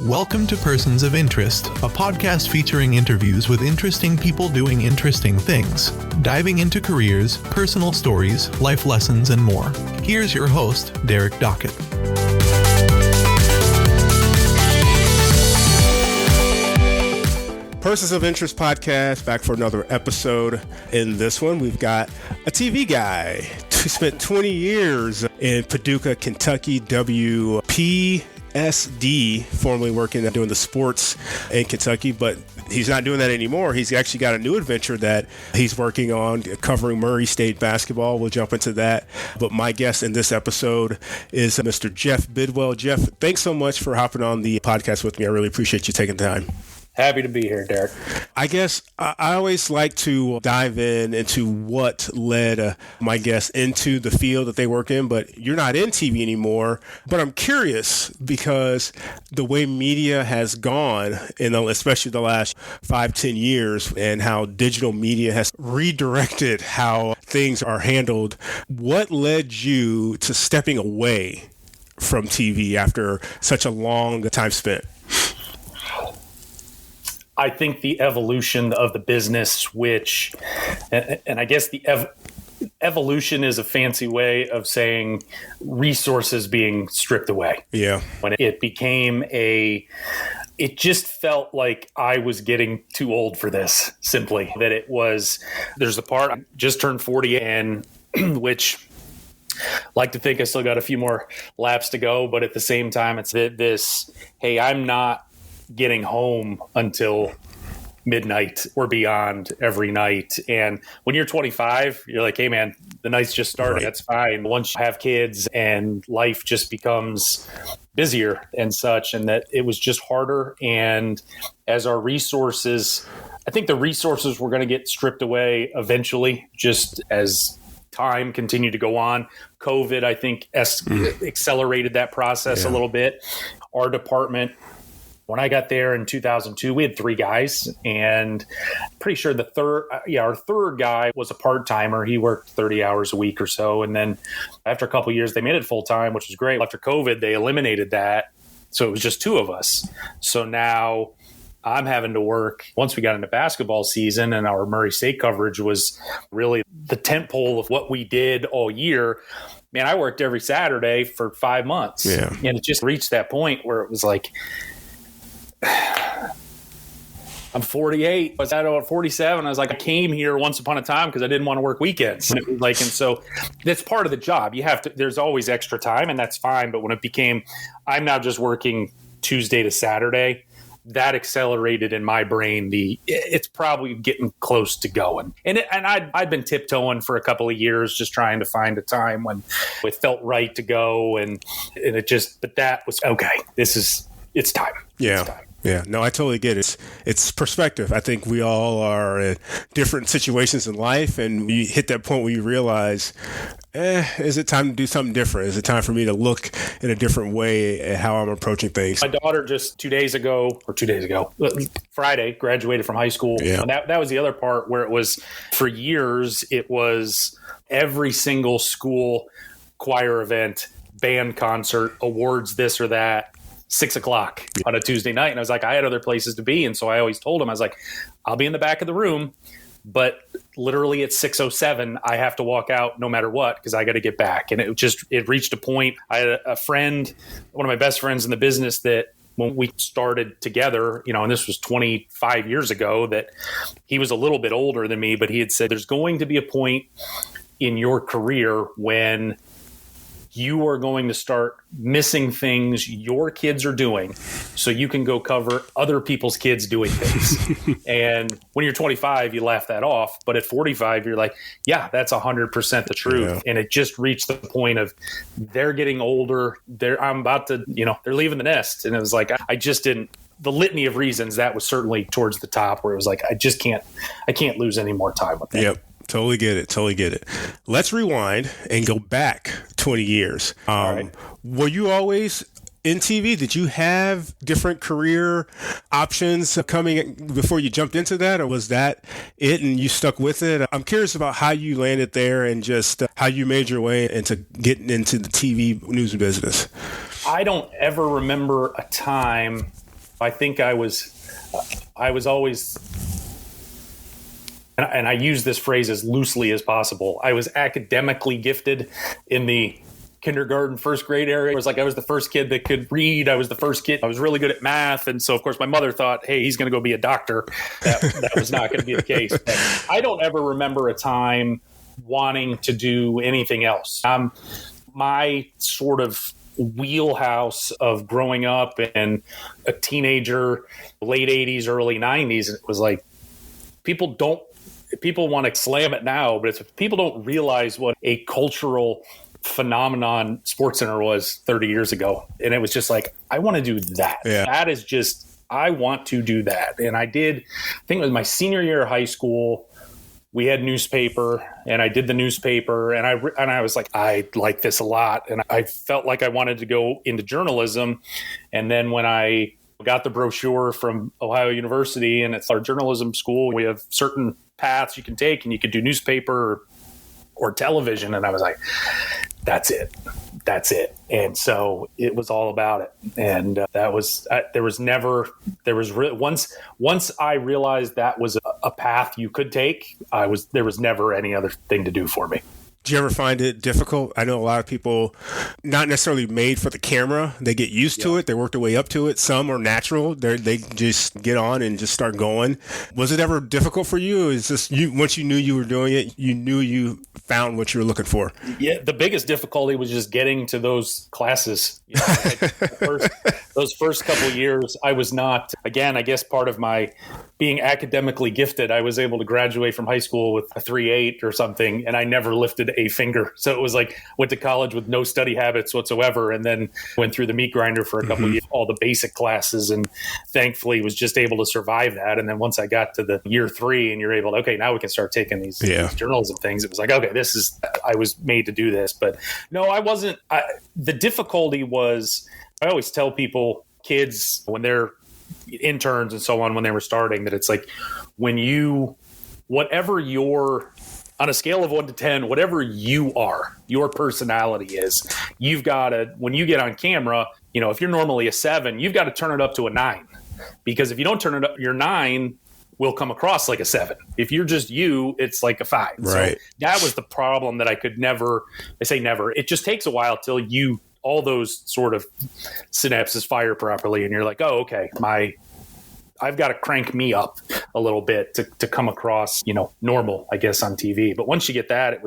Welcome to Persons of Interest, a podcast featuring interviews with interesting people doing interesting things, diving into careers, personal stories, life lessons, and more. Here's your host, Derek Dockett. Persons of Interest podcast, back for another episode. In this one, we've got a TV guy who spent 20 years in Paducah, Kentucky, WPSD, formerly working doing the sports in Kentucky, but he's not doing that anymore. He's actually got a new adventure that he's working on, covering Murray State basketball. We'll jump into that. But my guest in this episode is Mr. Jeff Bidwell. Jeff, thanks so much for hopping on the podcast with me. I really appreciate you taking the time. Happy to be here, Derek. I guess I always like to dive into what led my guests into the field that they work in, but you're not in TV anymore. But I'm curious because the way media has gone, especially the last 5-10 years, and how digital media has redirected how things are handled, what led you to stepping away from TV after such a long time spent? I think the evolution of the business, and I guess the evolution is a fancy way of saying resources being stripped away. Yeah. When it became it just felt like I was getting too old for this, simply. That there's the part, I just turned 40, and which like to think I still got a few more laps to go, but at the same time, it's this, hey, I'm not getting home until midnight or beyond every night. And when you're 25, you're like, hey man, the night's just starting. Right. That's fine. Once you have kids and life just becomes busier and such, and that it was just harder. And as our resources, I think the resources were going to get stripped away eventually, just as time continued to go on. COVID, I think, accelerated that process a little bit. Our department, when I got there in 2002, we had 3 guys, and pretty sure our third guy was a part-timer. He worked 30 hours a week or so. And then after a couple of years, they made it full-time, which was great. After COVID, they eliminated that. So it was just 2 of us. So now I'm having to work. Once we got into basketball season and our Murray State coverage was really the tentpole of what we did all year, man, I worked every Saturday for 5 months. Yeah. And it just reached that point where it was like, I'm 48. I was at 47. I was like, I came here once upon a time because I didn't want to work weekends. And it was like, and so that's part of the job. You have to, there's always extra time, and that's fine. But when it became, I'm now just working Tuesday to Saturday, that accelerated in my brain. It's probably getting close to going. And I'd been tiptoeing for a couple of years, just trying to find a time when it felt right to go. And it just, but that was okay. It's time. Yeah. It's time. Yeah, no, I totally get it. It's perspective. I think we all are in different situations in life, and you hit that point where you realize, is it time to do something different? Is it time for me to look in a different way at how I'm approaching things? My daughter just 2 days ago, Friday, graduated from high school. Yeah. And that was the other part where it was, for years, it was every single school choir event, band concert, awards, this or that, 6:00 on a Tuesday night. And I was like, I had other places to be. And so I always told him, I was like, I'll be in the back of the room, but literally at 6:07, I have to walk out no matter what, because I got to get back. And it reached a point. I had a friend, one of my best friends in the business, that when we started together, and this was 25 years ago, that he was a little bit older than me, but he had said, there's going to be a point in your career when you are going to start missing things your kids are doing so you can go cover other people's kids doing things. And when you're 25, you laugh that off. But at 45, you're like, yeah, that's 100% the truth. Yeah. And it just reached the point of they're getting older. I'm about to, they're leaving the nest. And it was like, I just didn't, the litany of reasons, that was certainly towards the top, where it was like, I can't lose any more time with that. Yep. Totally get it. Let's rewind and go back 20 years. Right. Were you always in TV? Did you have different career options coming before you jumped into that, or was that it and you stuck with it? I'm curious about how you landed there and just how you made your way into getting into the TV news business. I don't ever remember a time. I think I was always, and I use this phrase as loosely as possible, I was academically gifted in the kindergarten, first grade area. It was like I was the first kid that could read. I was the first kid. I was really good at math. And so, of course, my mother thought, hey, he's going to go be a doctor. That was not going to be the case. But I don't ever remember a time wanting to do anything else. My sort of wheelhouse of growing up and a teenager, late 80s, early 90s, it was like people want to slam it now, but people don't realize what a cultural phenomenon SportsCenter was 30 years ago. And it was just like, I want to do that. Yeah. That is just, I want to do that. And I think it was my senior year of high school. We had newspaper and I did the newspaper and I was like, I like this a lot. And I felt like I wanted to go into journalism. And then when I got the brochure from Ohio University, and it's our journalism school, we have certain paths you can take and you could do newspaper or television. And I was like, that's it. And so it was all about it. And once I realized that was a path you could take, there was never any other thing to do for me. Do you ever find it difficult? I know a lot of people not necessarily made for the camera. They get used to it. They work their way up to it. Some are natural. They just get on and just start going. Was it ever difficult for you? Is this once you knew you were doing it, you knew you found what you were looking for? Yeah, the biggest difficulty was just getting to those classes. Those first couple of years, I was not, again, I guess part of my being academically gifted, I was able to graduate from high school with a 3.8 or something, and I never lifted a finger. So it was like, went to college with no study habits whatsoever, and then went through the meat grinder for a couple of years, all the basic classes, and thankfully was just able to survive that. And then once I got to the year 3 and you're able to, okay, now we can start taking these journalism things, it was like, okay, I was made to do this. But no, I wasn't. The difficulty was, I always tell people, kids, when they're interns and so on, when they were starting, that it's like whatever on a scale of 1 to 10, whatever you are, your personality is, you've got to, when you get on camera, if you're normally a 7, you've got to turn it up to a 9, because if you don't turn it up, your 9 will come across like a 7. If you're just you, it's like a 5. Right. So that was the problem that I could never, I say never, it just takes a while till all those sort of synapses fire properly, and you're like, oh, okay, I've got to crank me up a little bit to come across, normal, I guess, on TV. But once you get that,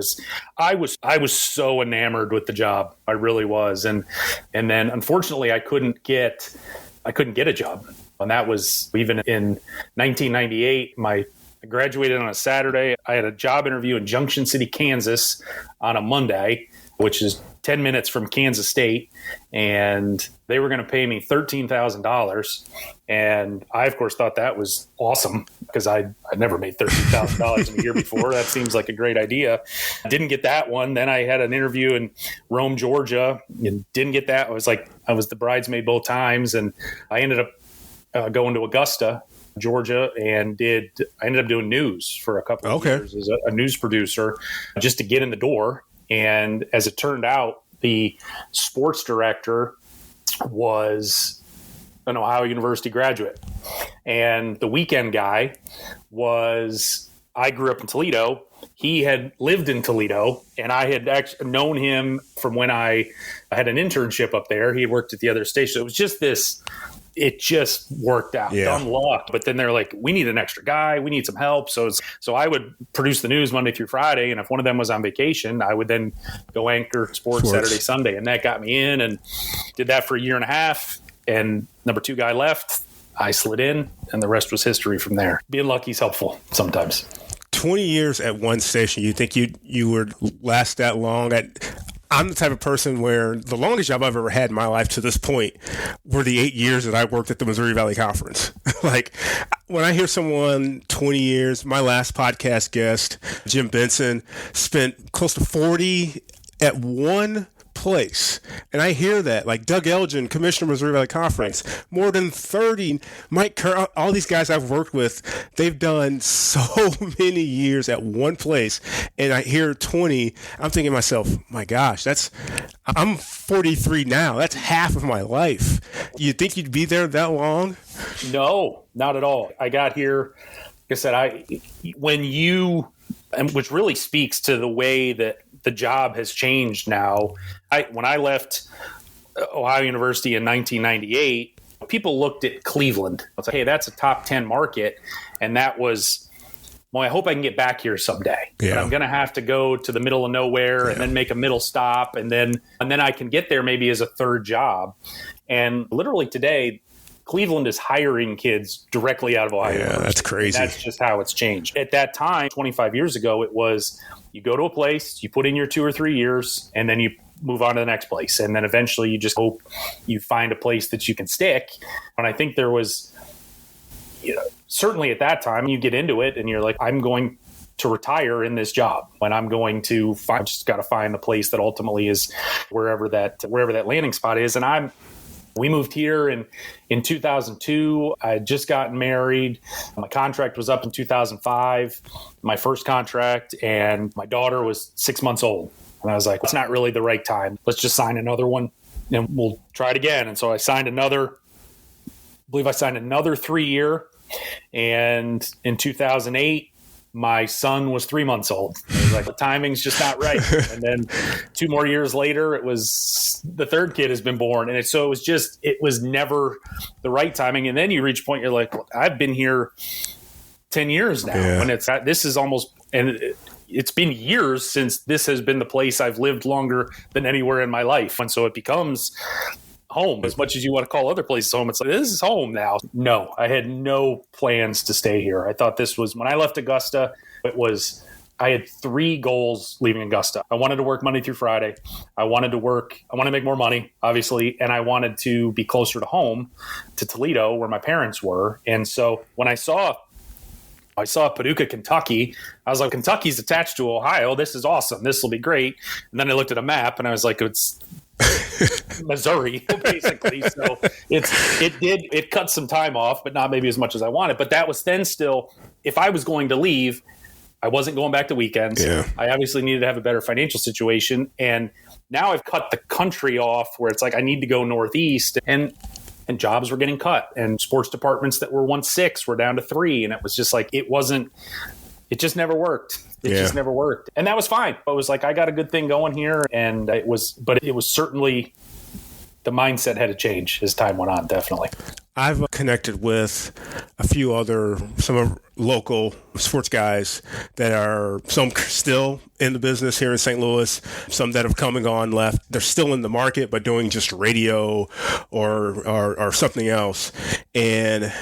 I was so enamored with the job. I really was. And then unfortunately I couldn't get a job. And that was even in 1998, I graduated on a Saturday. I had a job interview in Junction City, Kansas on a Monday, which is 10 minutes from Kansas State, and they were going to pay me $13,000. And I, of course, thought that was awesome, because I'd never made $13,000 in a year before. That seems like a great idea. Didn't get that one. Then I had an interview in Rome, Georgia, and didn't get that. I was the bridesmaid both times, and I ended up going to Augusta, Georgia, and I ended up doing news for a couple of years as a news producer, just to get in the door. And as it turned out, the sports director was an Ohio University graduate. And the weekend guy I grew up in Toledo. He had lived in Toledo, and I had actually known him from when I had an internship up there. He had worked at the other station. So it was just it just worked out, dumb luck. But then they're like, we need an extra guy. We need some help. So I would produce the news Monday through Friday. And if one of them was on vacation, I would then go anchor sports Saturday, Sunday. And that got me in, and did that for a year and a half. And number 2 guy left. I slid in, and the rest was history from there. Being lucky is helpful sometimes. 20 years at one station. You think you would last that long? I'm the type of person where the longest job I've ever had in my life to this point were the 8 years that I worked at the Missouri Valley Conference. Like, when I hear someone 20 years, my last podcast guest, Jim Benson, spent close to 40 at one place. And I hear that, like Doug Elgin, Commissioner of Missouri Valley Conference, more than 30, Mike Kerr, all these guys I've worked with, they've done so many years at one place. And I hear 20, I'm thinking to myself, my gosh, I'm 43 now. That's half of my life. You think you'd be there that long? No, not at all. I got here, like I said, which really speaks to the way that the job has changed now. When I left Ohio University in 1998, people looked at Cleveland. I was like, hey, that's a top 10 market. And that was, well, I hope I can get back here someday. Yeah. But I'm going to have to go to the middle of nowhere and then make a middle stop. And then I can get there maybe as a third job. And literally today, Cleveland is hiring kids directly out of Ohio. Yeah, that's crazy. And that's just how it's changed. At that time, 25 years ago, it was you go to a place, you put in your 2 or 3 years, and then you move on to the next place. And then eventually you just hope you find a place that you can stick. And I think there was, certainly at that time, you get into it and you're like, I'm going to retire in this job, when I'm going to just got to find the place that ultimately is wherever that landing spot is. And we moved here in 2002. I had just gotten married. My contract was up in 2005, my first contract, and my daughter was 6 months old. And I was like, it's not really the right time. Let's just sign another one and we'll try it again. And so I signed another 3-year. And in 2008, my son was 3 months old. I was like, the timing's just not right. And then 2 more years later, it was the third kid has been born. And it was never the right timing. And then you reach a point, you're like, well, I've been here 10 years now. Yeah. And this is almost, and it's been years since this has been the place I've lived longer than anywhere in my life. And so it becomes home. As much as you want to call other places home, it's like, this is home now. No, I had no plans to stay here. I thought this was, when I left Augusta, I had 3 goals leaving Augusta. I wanted to work Monday through Friday. I wanted to make more money, obviously, and I wanted to be closer to home, to Toledo, where my parents were. And so when I saw Paducah, Kentucky, I was like, Kentucky's attached to Ohio. This is awesome. This will be great. And then I looked at a map and I was like, it's Missouri, basically. So it cut some time off, but not maybe as much as I wanted. But that was then still, if I was going to leave, I wasn't going back to weekends. Yeah. I obviously needed to have a better financial situation. And now I've cut the country off where it's like I need to go northeast, and jobs were getting cut, and sports departments that were once 6 were down to 3. And it was just like, it just never worked. It just never worked. And that was fine. It was like, I got a good thing going here. And it was certainly, the mindset had to change as time went on, definitely. I've connected with a few some local sports guys that are, some still in the business here in St. Louis, some that have come and gone, left. They're still in the market, but doing just radio or something else. And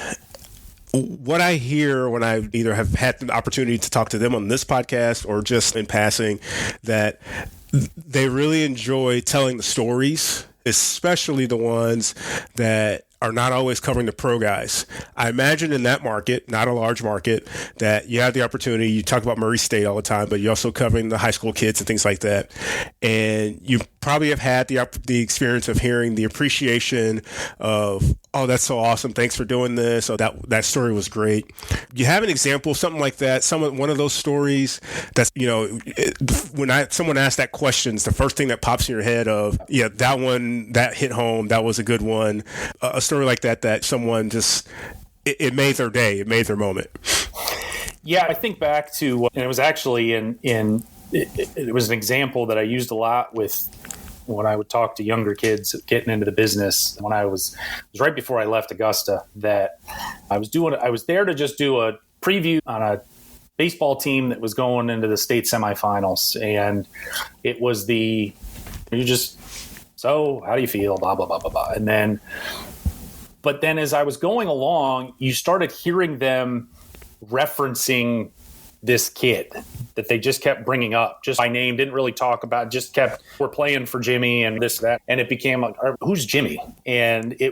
what I hear when I either have had the opportunity to talk to them on this podcast or just in passing, that they really enjoy telling the stories, especially the ones that are not always covering the pro guys. I imagine in that market, not a large market, that you have the opportunity, you talk about Murray State all the time, but you're also covering the high school kids and things like that. And you probably have had the experience of hearing the appreciation of, oh, that's so awesome. Thanks for doing this. Oh, that story was great. You have an example, something like that, one of those stories that's, when someone asks that question, it's the first thing that pops in your head of, yeah, that one, that hit home, that was a good one. A story like that someone just, it made their day, it made their moment. Yeah, I think back to, and it was actually it was an example that I used a lot with when I would talk to younger kids getting into the business. When it was right before I left Augusta, that I was there to just do a preview on a baseball team that was going into the state semifinals. And it was so how do you feel? Blah, blah, blah, blah, blah. But then as I was going along, you started hearing them referencing this kid that they just kept bringing up just by name, didn't really talk about, just kept, we're playing for Jimmy and this, that. And it became like, who's Jimmy? And he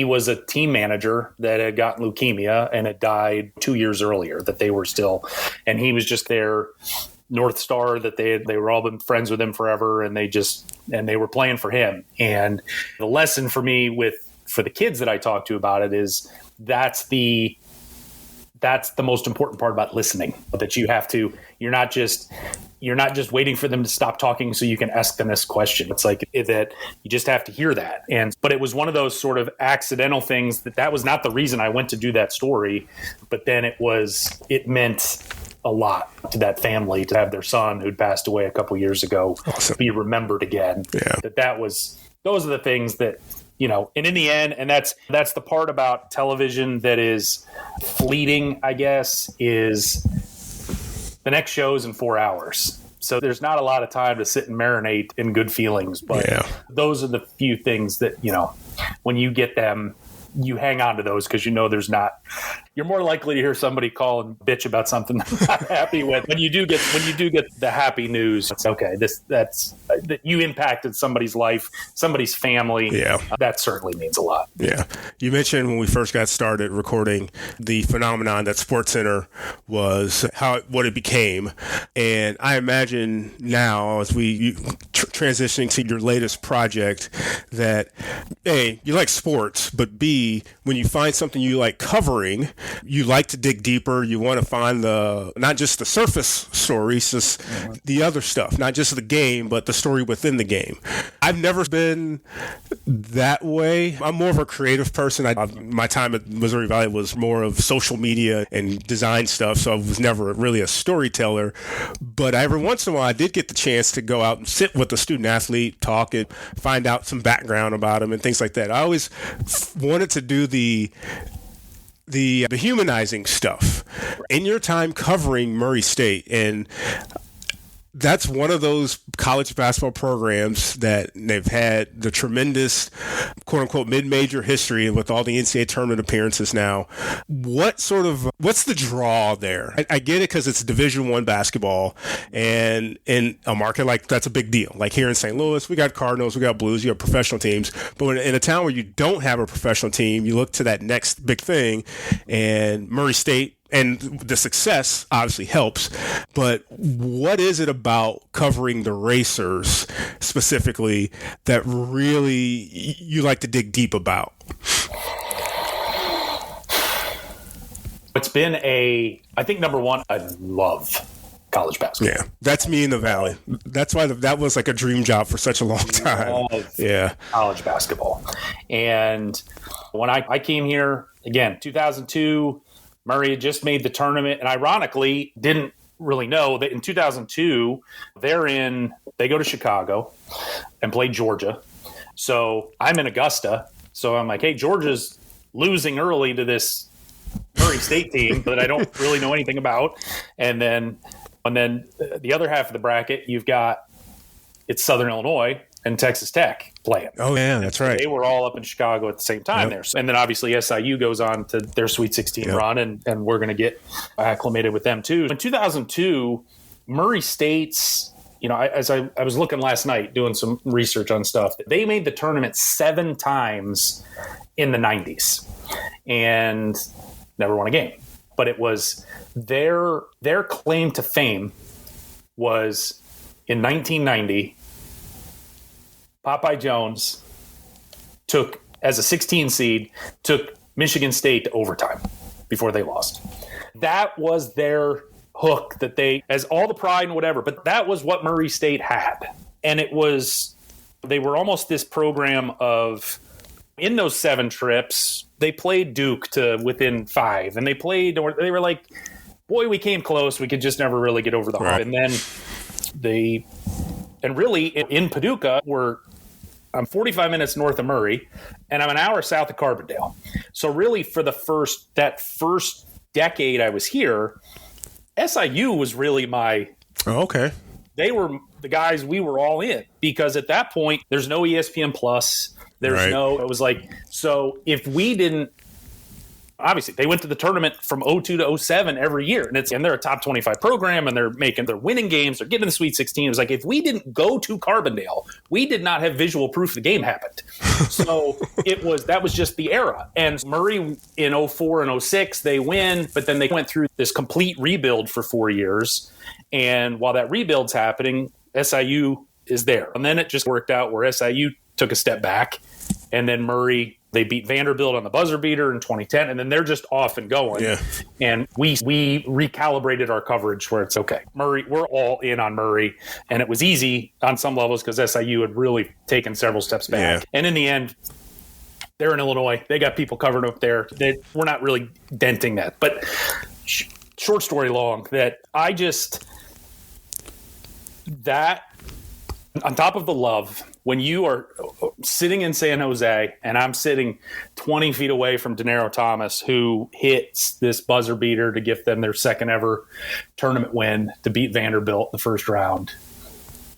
was a team manager that had gotten leukemia and had died 2 years earlier, that they were still, and he was just there North Star that they were all been friends with him forever, and they were playing for him. And the lesson for me for the kids that I talk to about it is that's the most important part about listening, that you're not just waiting for them to stop talking so you can ask the next question. It's like that you just have to hear that. But it was one of those sort of accidental things that was not the reason I went to do that story, but then it meant a lot to that family to have their son who'd passed away a couple years ago be remembered again. Yeah. Those are the things that, and in the end, and that's the part about television that is fleeting, I guess, is the next show's in 4 hours. So there's not a lot of time to sit and marinate in good feelings. But those are the few things that, when you get them, you hang on to those because you're more likely to hear somebody call and bitch about something they're not happy with. When you do get the happy news, it's okay. That you impacted somebody's life, somebody's family. Yeah, that certainly means a lot. Yeah, you mentioned when we first got started recording the phenomenon that SportsCenter was, what it became, and I imagine now as we transitioning to your latest project that A, you like sports, but B, when you find something you like covering, you like to dig deeper. You want to find not just the surface stories, just the other stuff, not just the game, but the story within the game. I've never been that way. I'm more of a creative person. My time at Missouri Valley was more of social media and design stuff, so I was never really a storyteller. But every once in a while, I did get the chance to go out and sit with a student athlete, talk and find out some background about them and things like that. I always wanted to do the humanizing stuff in your time covering Murray State. And that's one of those college basketball programs that they've had the tremendous, quote unquote, mid-major history with all the NCAA tournament appearances now. What's the draw there? I get it because it's Division I basketball, and in a market like that's a big deal. Like here in St. Louis, we got Cardinals, we got Blues, you have professional teams. But in a town where you don't have a professional team, you look to that next big thing, and Murray State, and the success obviously helps, but what is it about covering the racers specifically that really you like to dig deep about? It's been I think number one, I love college basketball. Yeah, that's me in the Valley. That's why that was like a dream job for such a long time. Yeah, college basketball. And when I came here, again, 2002, Murray had just made the tournament, and ironically didn't really know that in 2002 they go to Chicago and play Georgia. So I'm in Augusta, so I'm like, hey, Georgia's losing early to this Murray State team that I don't really know anything about. And then the other half of the bracket, it's Southern Illinois and Texas Tech playing. Oh, yeah, that's right. They were all up in Chicago at the same time there. And then obviously SIU goes on to their Sweet 16 run, and we're going to get acclimated with them too. In 2002, Murray State's, as I was looking last night doing some research on stuff, they made the tournament 7 times in the 90s and never won a game. But it was their claim to fame was in 1990, Popeye Jones took, as a 16 seed, took Michigan State to overtime before they lost. That was their hook that as all the pride and whatever, but that was what Murray State had. And they were almost this program of, in those 7 trips, they played Duke to within 5, and they were like, boy, we came close. We could just never really get over the hump. And then really in Paducah, I'm 45 minutes north of Murray, and I'm an hour south of Carbondale. So really, for that first decade I was here, SIU was really okay. They were the guys we were all in, because at that point there's no ESPN Plus. It was like, so if we didn't, obviously they went to the tournament from 02 to 07 every year, and they're a top 25 program, and they're winning games, they're getting the Sweet 16. It was like, if we didn't go to Carbondale, we did not have visual proof the game happened. So that was just the era. And Murray in 04 and 06, they win, but then they went through this complete rebuild for 4 years. And while that rebuild's happening, SIU is there. And then it just worked out where SIU took a step back, and then Murray, they beat Vanderbilt on the buzzer beater in 2010, and then they're just off and going. Yeah. And we recalibrated our coverage where it's okay. Murray, we're all in on Murray, and it was easy on some levels because SIU had really taken several steps back. Yeah. And in the end, they're in Illinois. They got people covered up there. We're not really denting that. But short story long, that on top of the love, when you are sitting in San Jose and I'm sitting 20 feet away from Danero Thomas, who hits this buzzer beater to give them their second ever tournament win to beat Vanderbilt in the first round,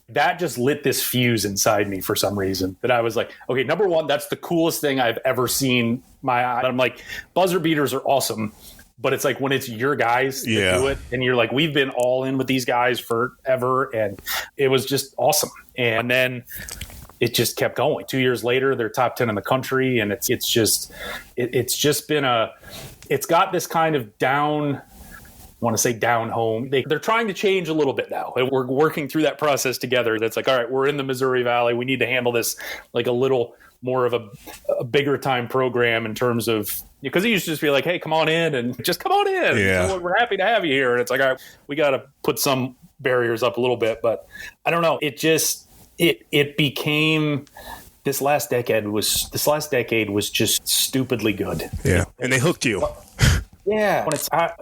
that just lit this fuse inside me for some reason that I was like, okay, number one, that's the coolest thing I've ever seen my eye. I'm like, buzzer beaters are awesome. But it's like when it's your guys that do it, and you're like, we've been all in with these guys forever, and it was just awesome. And then it just kept going. 2 years later, they're top 10 in the country, and it's got this kind of down. I want to say down home. They're trying to change a little bit now. And we're working through that process together. That's like, all right, we're in the Missouri Valley. We need to handle this like a little more of a bigger time program in terms of, because it used to just be like, hey, come on in and just come on in. Yeah. So we're happy to have you here. And it's like, all right, we got to put some barriers up a little bit. But I don't know. It just, it became, this last decade was just stupidly good. Yeah. And they hooked you. Yeah.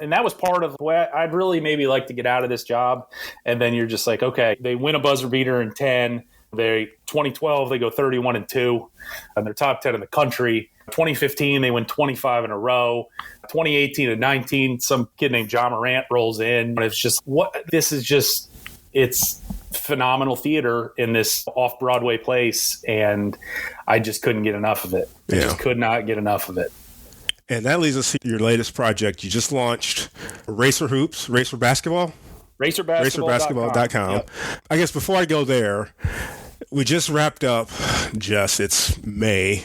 And that was part of the way I'd really maybe like to get out of this job. And then you're just like, okay, they win a buzzer beater in 10. 2012, they go 31-2, and they're top 10 in the country. 2015, they win 25 in a row. 2018 and 19, some kid named John Morant rolls in. And it's just, it's phenomenal theater in this off-Broadway place, and I just couldn't get enough of it. I just could not get enough of it. And that leads us to your latest project. You just launched Racer Basketball? RacerBasketball.com. Yep. I guess before I go there, we just wrapped up. It's May.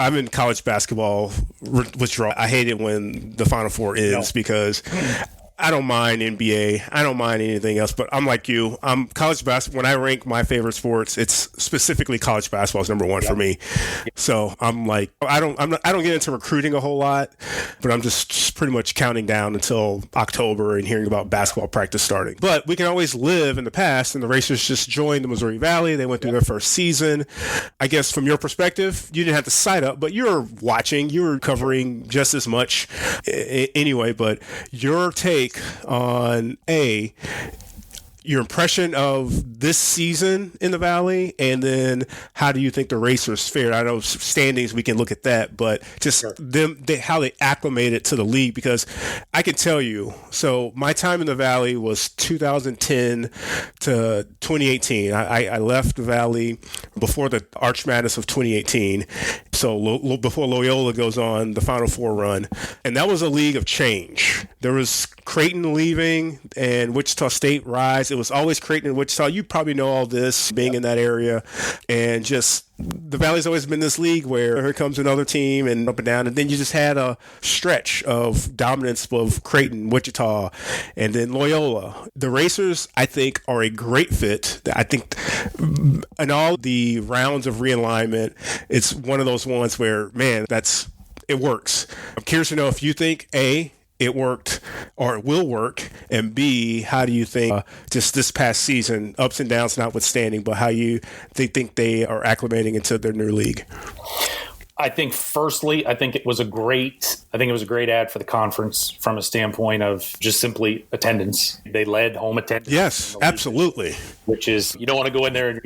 I'm in college basketball withdrawal. I hate it when the Final Four ends because I don't mind NBA. I don't mind anything else, but I'm like you. I'm college basketball. When I rank my favorite sports, it's specifically college basketball is number one for me. So I'm like, I don't get into recruiting a whole lot, but I'm just pretty much counting down until October and hearing about basketball practice starting. But we can always live in the past, and the Racers just joined the Missouri Valley. They went through their first season. I guess from your perspective, you didn't have to sign up, but you're watching, you were covering just as much anyway. But your take on your impression of this season in the Valley, and then how do you think the Racers fared? I know standings, we can look at that, but just how they acclimated to the league, because I can tell you, so my time in the Valley was 2010 to 2018. I left the Valley before the Arch Madness of 2018, so before Loyola goes on the Final Four run, and that was a league of change. There was Creighton leaving and Wichita State rise. It was always Creighton and Wichita. You probably know all this, being in that area. And just the Valley's always been this league where here comes another team and up and down. And then you just had a stretch of dominance of Creighton, Wichita, and then Loyola. The Racers, I think, are a great fit. I think in all the rounds of realignment, it's one of those ones where, man, it works. I'm curious to know if you think, A, it worked or it will work, and B, how do you think just this past season, ups and downs notwithstanding, but how they think they are acclimating into their new league? I think firstly, it was a great ad for the conference from a standpoint of just simply attendance. They led home attendance. Yes, absolutely. Which is, you don't want to go in there and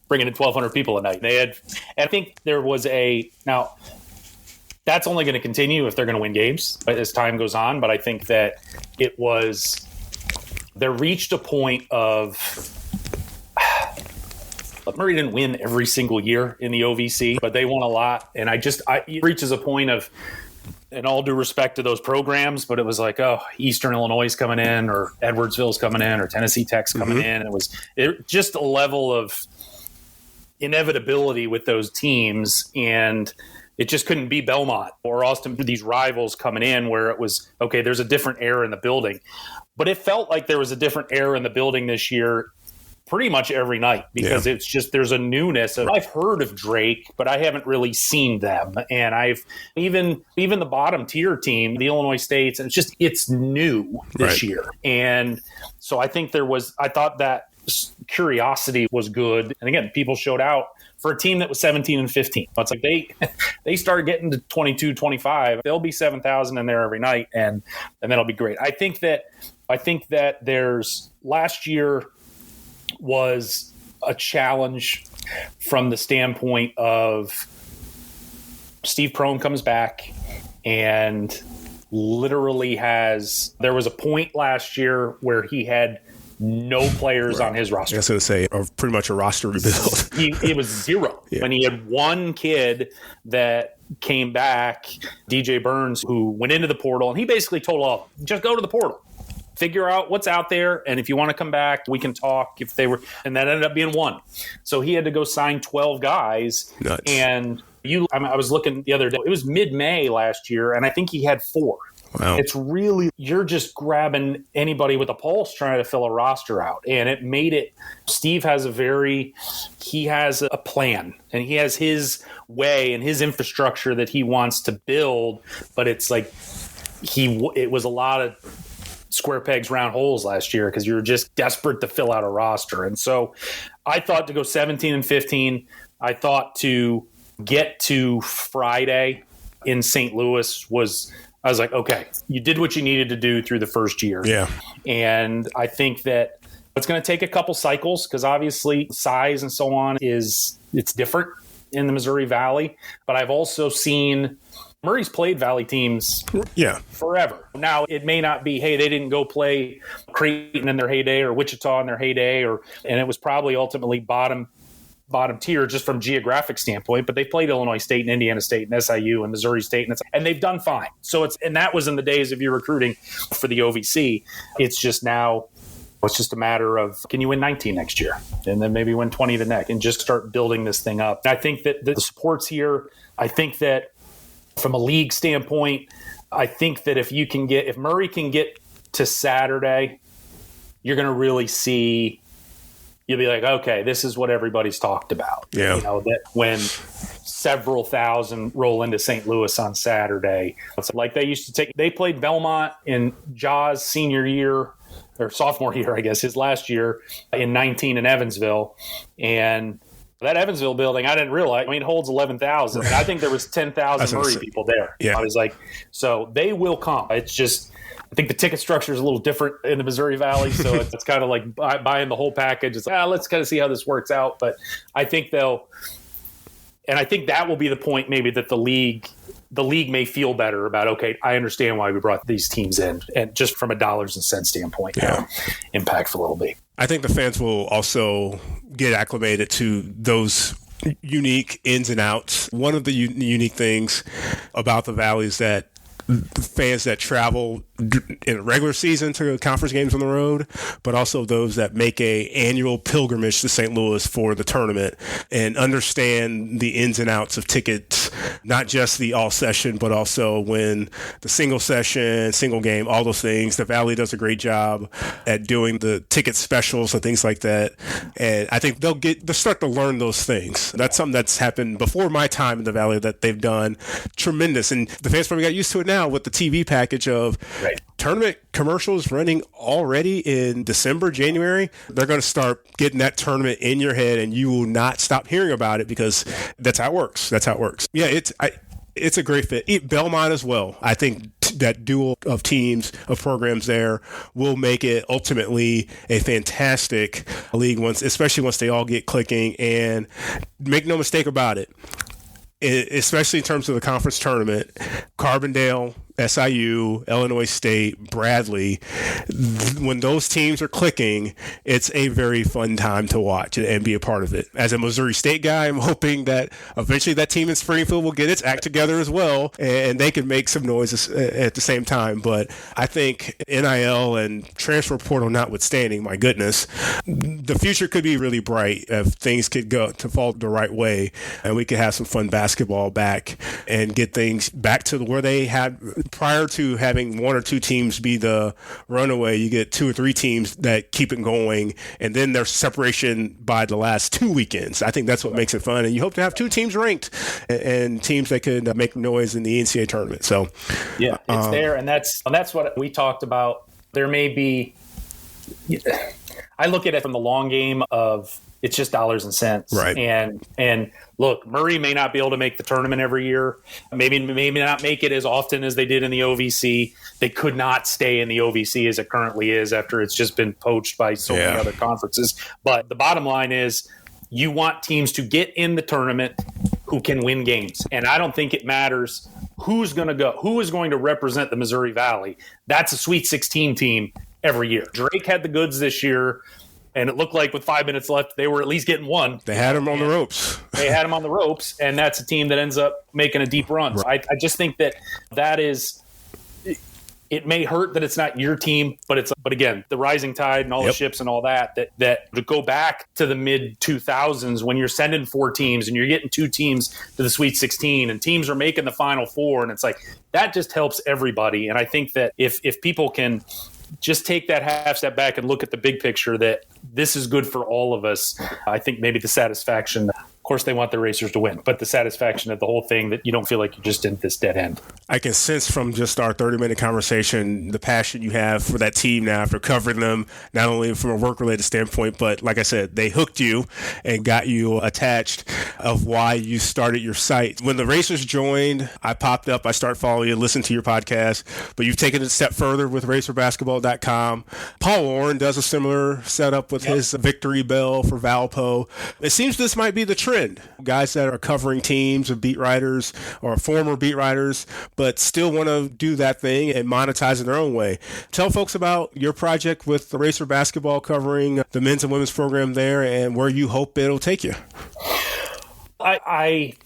bringing in 1,200 people a night. And I think there was now. That's only going to continue if they're going to win games as time goes on. But I think that they reached a point of, Murray didn't win every single year in the OVC, but they won a lot. And it reaches a point of, in all due respect to those programs, but it was like, oh, Eastern Illinois is coming in, or Edwardsville's coming in, or Tennessee Tech's coming in. It was just a level of inevitability with those teams, and it just couldn't be Belmont or Austin, these rivals coming in where it was, okay, there's a different air in the building. But it felt like there was a different air in the building this year pretty much every night, because it's just, there's a newness. I've heard of Drake, but I haven't really seen them. And I've even the bottom tier team, the Illinois States, and it's new this year. And so I thought that curiosity was good. And again, people showed out for a team that was 17 and 15. It's like they start getting to 22, 25. There'll be 7,000 in there every night, and that'll be great. I think that there's, last year was a challenge from the standpoint of Steve Prohm comes back and literally there was a point last year where he had no players on his roster. I was going to say, pretty much a roster rebuild. It was zero. When he had one kid that came back, DJ Burns, who went into the portal, and he basically told all, just go to the portal, figure out what's out there, and if you want to come back, we can talk. And that ended up being one. So he had to go sign 12 guys. Nuts. And I was looking the other day, it was mid-May last year, and I think he had 4. Wow. It's really, you're just grabbing anybody with a pulse trying to fill a roster out. And it made it, Steve has he has a plan, and he has his way and his infrastructure that he wants to build. But it's like, it was a lot of square pegs, round holes last year, because you were just desperate to fill out a roster. And so I thought to go 17 and 15, I thought to get to Friday in St. Louis I was like, okay, you did what you needed to do through the first year. Yeah. And I think that it's going to take a couple cycles, because obviously size and so on it's different in the Missouri Valley. But I've also seen Murray's played Valley teams forever. Now, it may not be, hey, they didn't go play Creighton in their heyday or Wichita in their heyday, and it was probably ultimately bottom tier just from geographic standpoint, but they've played Illinois State and Indiana State and SIU and Missouri State, and they've done fine. So and that was in the days of you recruiting for the OVC. It's just now, it's just a matter of, can you win 19 next year? And then maybe win 20 the next, and just start building this thing up. I think that the support's here. I think that from a league standpoint, I think that if Murray can get to Saturday, you're going to really see, you'll be like, okay, this is what everybody's talked about. Yeah. That when several thousand roll into St. Louis on Saturday, it's like they played Belmont in Jaws' senior year, or sophomore year, I guess, his last year in 19 in Evansville. And that Evansville building, I didn't realize, it holds 11,000. And I think there was 10,000 Murray people there. Yeah. I was like, so they will come. It's just, I think the ticket structure is a little different in the Missouri Valley, so it's kind of like buying the whole package. It's like, let's kind of see how this works out. But I think I think that will be the point maybe that the league may feel better about, okay, I understand why we brought these teams in, and just from a dollars and cents standpoint, how impactful it'll be. I think the fans will also get acclimated to those unique ins and outs. One of the unique things about the Valley is that fans that travel in a regular season to conference games on the road, but also those that make a annual pilgrimage to St. Louis for the tournament and understand the ins and outs of tickets, not just the all session, but also when the single session, single game, all those things. The Valley does a great job at doing the ticket specials and things like that. And I think they'll start to learn those things. That's something that's happened before my time in the Valley that they've done tremendous. And the fans probably got used to it now with the TV package of tournament commercials running already in December, January. They're going to start getting that tournament in your head, and you will not stop hearing about it, because that's how it works. Yeah, it's a great fit. Belmont as well. I think that duel of teams, of programs there, will make it ultimately a fantastic league especially once they all get clicking. And make no mistake about it, especially in terms of the conference tournament, Carbondale SIU, Illinois State, Bradley, when those teams are clicking, it's a very fun time to watch and be a part of it. As a Missouri State guy, I'm hoping that eventually that team in Springfield will get its act together as well, and they can make some noises at the same time. But I think NIL and transfer portal notwithstanding, my goodness, the future could be really bright if things could go to fall the right way, and we could have some fun basketball back and get things back to where they had prior to having one or two teams be the runaway. You get two or three teams that keep it going, and then there's separation by the last two weekends. I think that's what makes it fun, and you hope to have two teams ranked and teams that could make noise in the NCAA tournament. So yeah, it's there, and that's what we talked about. There may be, I look at it from the long game of it's just dollars and cents. Right. And look, Murray may not be able to make the tournament every year. Maybe not make it as often as they did in the OVC. They could not stay in the OVC as it currently is after it's just been poached by so many other conferences. But the bottom line is you want teams to get in the tournament who can win games. And I don't think it matters who's going to go, who is going to represent the Missouri Valley. That's a Sweet 16 team every year. Drake had the goods this year, and it looked like with 5 minutes left, they were at least getting one. They had him on the ropes. They had him on the ropes, and that's a team that ends up making a deep run. Right. So I just think that is – it may hurt that it's not your team, but again, the rising tide and all the ships and all that to go back to the mid-2000s when you're sending 4 teams and you're getting 2 teams to the Sweet 16 and teams are making the Final Four, and it's like that just helps everybody. And I think that if people can just take that half step back and look at the big picture, that this is good for all of us, I think maybe the satisfaction – of course, they want the racers to win, but the satisfaction of the whole thing that you don't feel like you're just in this dead end. I can sense from just our 30-minute conversation the passion you have for that team now after covering them, not only from a work-related standpoint, but like I said, they hooked you and got you attached of why you started your site. When the racers joined, I popped up, I started following you, listened to your podcast, but you've taken it a step further with racerbasketball.com. Paul Oren does a similar setup with his victory bell for Valpo. It seems this might be the trend. Guys that are covering teams of beat writers or former beat writers, but still want to do that thing and monetize in their own way. Tell folks about your project with the Racer Basketball covering the men's and women's program there and where you hope it'll take you. I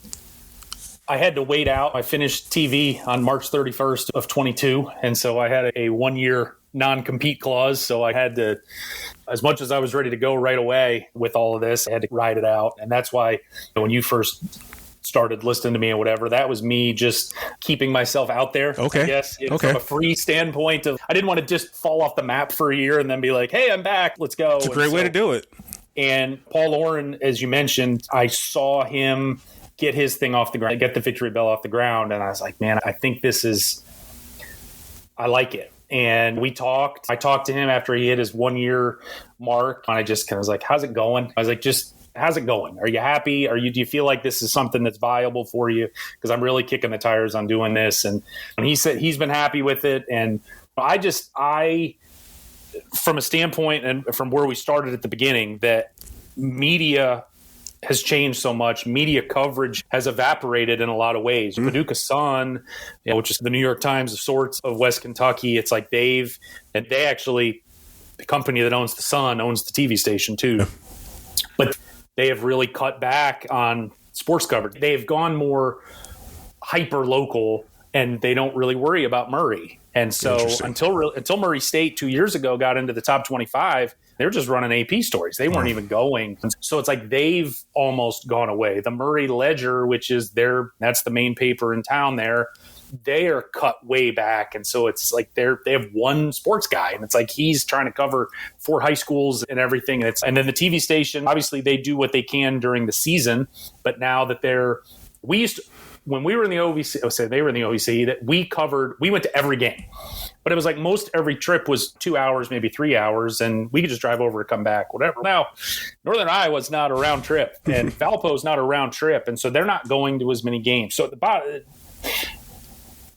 had to wait out. I finished TV on March 31st of 22, and so I had a 1-year non-compete clause, so I had to, as much as I was ready to go right away with all of this, I had to ride it out. And that's why when you first started listening to me or whatever, that was me just keeping myself out there, I guess, from a free standpoint of, I didn't want to just fall off the map for a year and then be like, hey, I'm back, let's go. It's a great way to do it. And Paul Oren, as you mentioned, I saw him get his thing off the ground, get the victory bell off the ground. And I was like, man, I think I like it. And I talked to him after he hit his 1-year mark, and I just kind of was like, how's it going? I was like, just how's it going? Are you happy? Do you feel like this is something that's viable for you? Because I'm really kicking the tires on doing this. And he said he's been happy with it. And I from a standpoint and from where we started at the beginning, that media has changed so much. Media coverage has evaporated in a lot of ways. Paducah Sun, which is the New York Times of sorts of West Kentucky, it's like the company that owns the Sun owns the TV station too. But they have really cut back on sports coverage. They've gone more hyper local, and they don't really worry about Murray. And so until Murray State 2 years ago got into the top 25, they were just running AP stories. They weren't even going. So it's like they've almost gone away. The Murray Ledger, which is that's the main paper in town there, they are cut way back. And so it's like they have one sports guy, and it's like he's trying to cover 4 high schools and everything. And then the TV station, obviously they do what they can during the season, but now that when we were in the OVC, they were in the OVC, that we went to every game. But it was like most every trip was 2 hours, maybe 3 hours, and we could just drive over and come back, whatever. Now, Northern Iowa's not a round trip, and Valpo's not a round trip, and so they're not going to as many games. So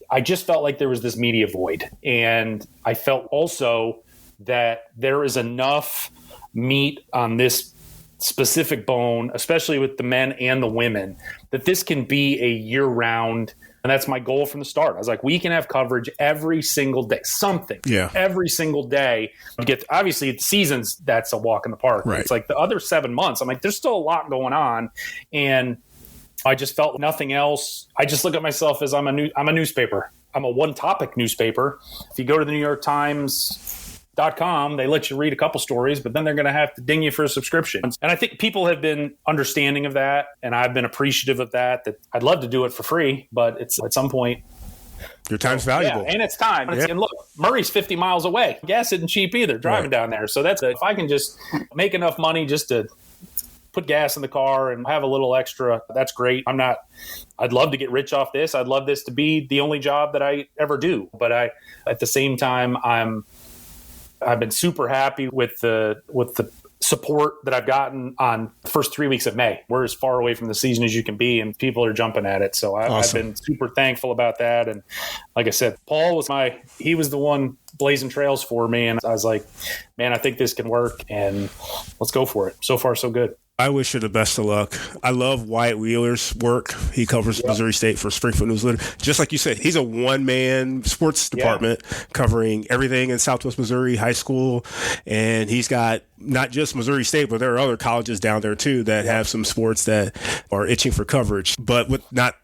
I just felt like there was this media void, and I felt also that there is enough meat on this specific bone, especially with the men and the women, that this can be a year-round And that's my goal from the start. I was like, we can have coverage every single day, something, every single day. Obviously, the seasons, that's a walk in the park. Right. It's like the other 7 months, I'm like, there's still a lot going on. And I just felt nothing else. I just look at myself as I'm a newspaper. I'm a one-topic newspaper. If you go to the New York Times.com, they let you read a couple stories, but then they're going to have to ding you for a subscription. And I think people have been understanding of that, and I've been appreciative of that I'd love to do it for free, but it's at some point. Your time's valuable. Yeah, and it's time. And look, Murray's 50 miles away. Gas isn't cheap either, driving down there. So if I can just make enough money just to put gas in the car and have a little extra, that's great. I'd love to get rich off this. I'd love this to be the only job that I ever do. But at the same time, I've been super happy with the support that I've gotten on the first 3 weeks of May. We're as far away from the season as you can be, and people are jumping at it. So I've been super thankful about that. And like I said, Paul he was the one blazing trails for me. And I was like, man, I think this can work, and let's go for it. So far, so good. I wish you the best of luck. I love Wyatt Wheeler's work. He covers Missouri State for Springfield Newsletter. Just like you said, he's a one-man sports department covering everything in Southwest Missouri high school. And he's got not just Missouri State, but there are other colleges down there too that have some sports that are itching for coverage. But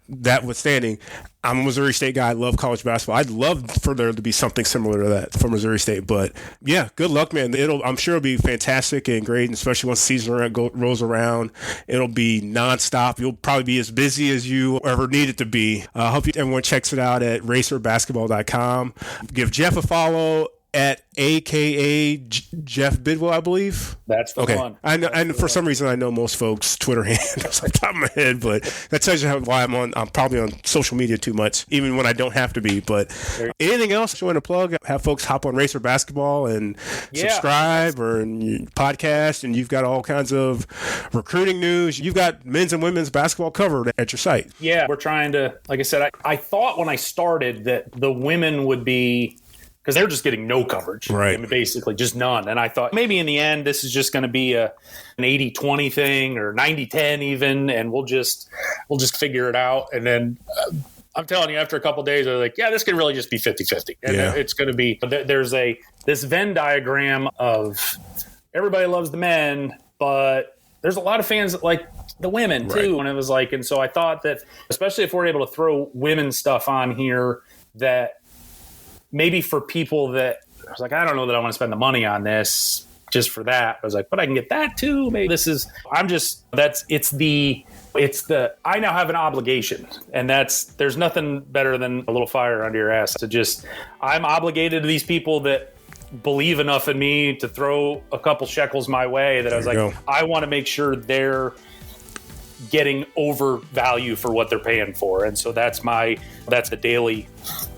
notwithstanding, I'm a Missouri State guy. I love college basketball. I'd love for there to be something similar to that for Missouri State. But yeah, good luck, man. I'm sure it'll be fantastic and great, and especially once the season rolls around. It'll be nonstop. You'll probably be as busy as you ever need it to be. I hope everyone checks it out at racerbasketball.com. Give Jeff a follow at AKA Jeff Bidwell, I believe. That's the one. I know, and for some reason, I know most folks' Twitter handles off the top of my head, but that tells you why I'm probably on social media too much, even when I don't have to be. But anything else you want to plug? Have folks hop on Racer Basketball and subscribe or podcast, and you've got all kinds of recruiting news. You've got men's and women's basketball covered at your site. Yeah, we're trying to, like I said, I thought when I started that the women would be, because they're just getting no coverage, right? I mean, basically just none. And I thought maybe in the end, this is just going to be an 80-20 thing or 90-10 even, and we'll just figure it out. And then I'm telling you, after a couple of days, I was like, yeah, this could really just be 50-50. And it's going to be, there's this Venn diagram of everybody loves the men, but there's a lot of fans that like the women too. And it was like, and so I thought that, especially if we're able to throw women's stuff on here, that maybe for people that I was like, I don't know that I want to spend the money on this just for that. I was like, but I can get that too. Maybe I now have an obligation, and there's nothing better than a little fire under your ass I'm obligated to these people that believe enough in me to throw a couple shekels my way that I was like, I want to make sure they're getting over value for what they're paying for. And so that's the daily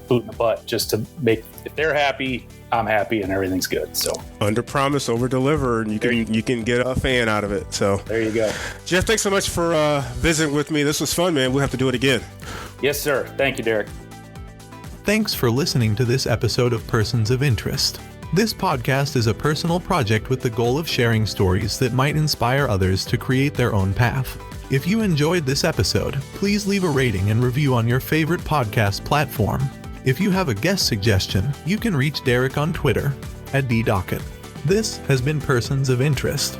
boot in the butt, just to make, if they're happy, I'm happy, and everything's good. So under promise, over deliver, and you can get a fan out of it. So there you go. Jeff, thanks so much for visiting with me. This was fun, man. We'll have to do it again. Yes, sir. Thank you, Derek. Thanks for listening to this episode of Persons of Interest. This podcast is a personal project with the goal of sharing stories that might inspire others to create their own path. If you enjoyed this episode, please leave a rating and review on your favorite podcast platform. If you have a guest suggestion, you can reach Derek on Twitter at @DDocket. This has been Persons of Interest.